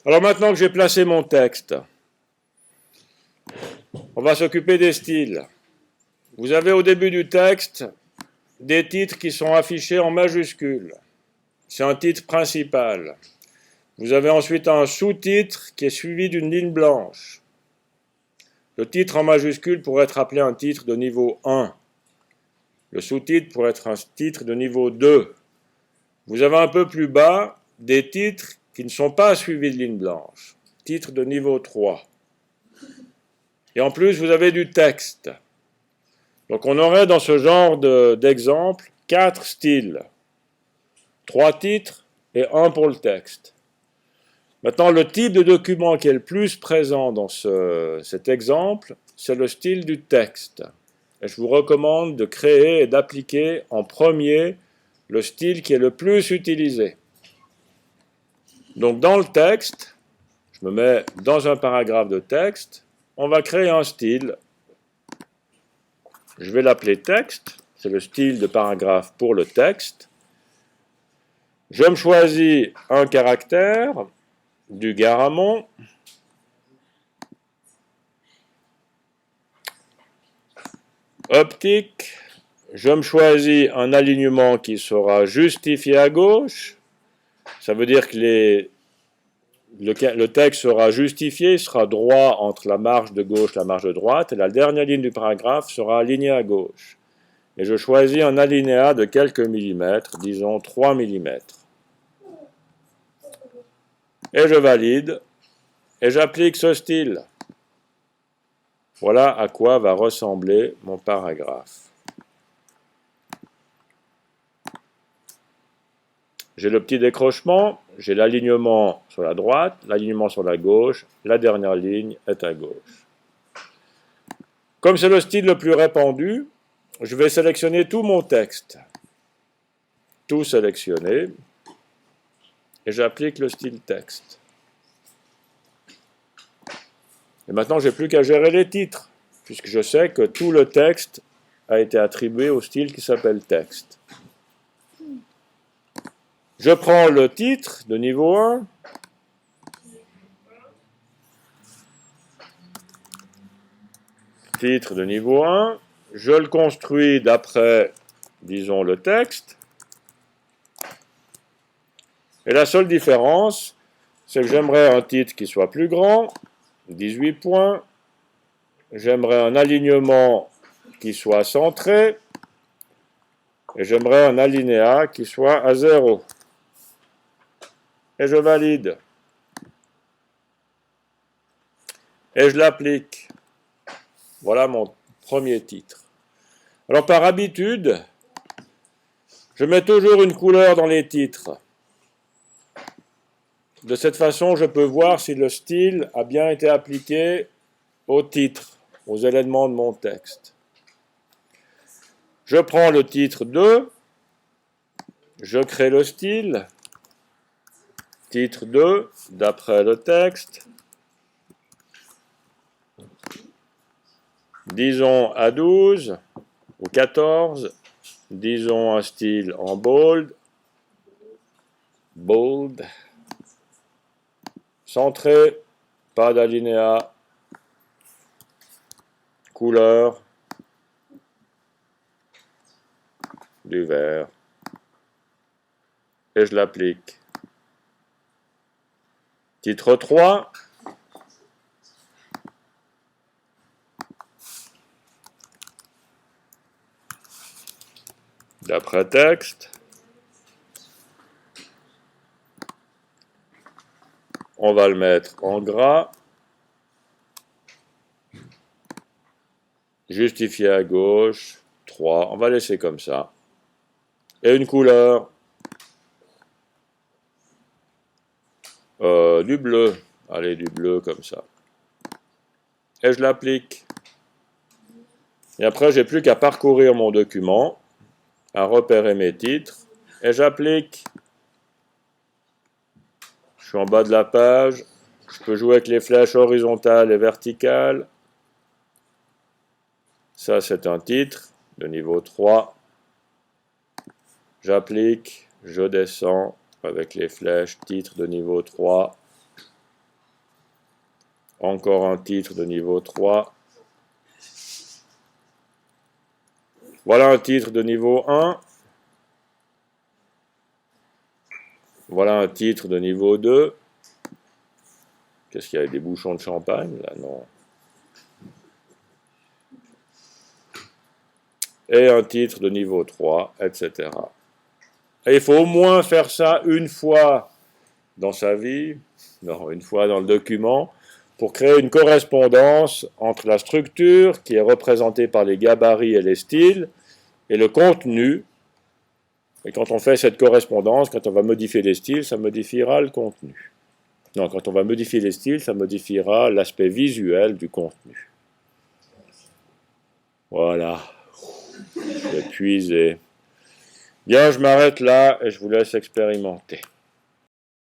Alors maintenant que j'ai placé mon texte, on va s'occuper des styles. Vous avez au début du texte des titres qui sont affichés en majuscules. C'est un titre principal. Vous avez ensuite un sous-titre qui est suivi d'une ligne blanche. Le titre en majuscule pourrait être appelé un titre de niveau 1. Le sous-titre pourrait être un titre de niveau 2. Vous avez un peu plus bas des titres qui ne sont pas suivis de ligne blanche. Titre de niveau 3. Et en plus, vous avez du texte. Donc on aurait dans ce genre d'exemple 4 styles. 3 titres et 1 pour le texte. Maintenant, le type de document qui est le plus présent dans cet exemple, c'est le style du texte. Et je vous recommande de créer et d'appliquer en premier le style qui est le plus utilisé. Donc dans le texte, je me mets dans un paragraphe de texte, on va créer un style. Je vais l'appeler texte, c'est le style de paragraphe pour le texte. Je me choisis un caractère, du Garamond. Optique, je me choisis un alignement qui sera justifié à gauche. Ça veut dire que le texte sera justifié, il sera droit entre la marge de gauche et la marge de droite, et la dernière ligne du paragraphe sera alignée à gauche. Et je choisis un alinéa de quelques millimètres, disons 3 millimètres. Et je valide, et j'applique ce style. Voilà à quoi va ressembler mon paragraphe. J'ai le petit décrochement, j'ai l'alignement sur la droite, l'alignement sur la gauche, la dernière ligne est à gauche. Comme c'est le style le plus répandu, je vais sélectionner tout mon texte. Tout sélectionner, et j'applique le style texte. Et maintenant, je n'ai plus qu'à gérer les titres, puisque je sais que tout le texte a été attribué au style qui s'appelle texte. Je prends le titre de niveau 1, titre de niveau 1, je le construis d'après, disons, le texte. Et la seule différence, c'est que j'aimerais un titre qui soit plus grand, 18 points. J'aimerais un alignement qui soit centré. Et j'aimerais un alinéa qui soit à 0. Et je valide. Et je l'applique. Voilà mon premier titre. Alors par habitude, je mets toujours une couleur dans les titres. De cette façon, je peux voir si le style a bien été appliqué au titre, aux éléments de mon texte. Je prends le titre 2, je crée le style, titre 2, d'après le texte, disons à 12 ou 14, disons un style en bold, centré, pas d'alinéa, couleur, du vert, et je l'applique. Titre 3, d'après texte, on va le mettre en gras, justifié à gauche, 3, on va laisser comme ça. Et une couleur, du bleu, allez, du bleu comme ça. Et je l'applique. Et après, j'ai plus qu'à parcourir mon document, à repérer mes titres, et j'applique. Je suis en bas de la page, je peux jouer avec les flèches horizontales et verticales. Ça, c'est un titre de niveau 3. J'applique, je descends avec les flèches, titre de niveau 3. Encore un titre de niveau 3. Voilà un titre de niveau 1. Voilà un titre de niveau 2. Qu'est-ce qu'il y a, des bouchons de champagne là? Non. Et un titre de niveau 3, etc. Et il faut au moins faire ça une fois dans sa vie, non, une fois dans le document, pour créer une correspondance entre la structure, qui est représentée par les gabarits et les styles, et le contenu. Et quand on fait cette correspondance, quand on va modifier les styles, ça modifiera le contenu. Non, quand on va modifier les styles, ça modifiera l'aspect visuel du contenu. Voilà. Je suis épuisé. Bien, je m'arrête là et je vous laisse expérimenter.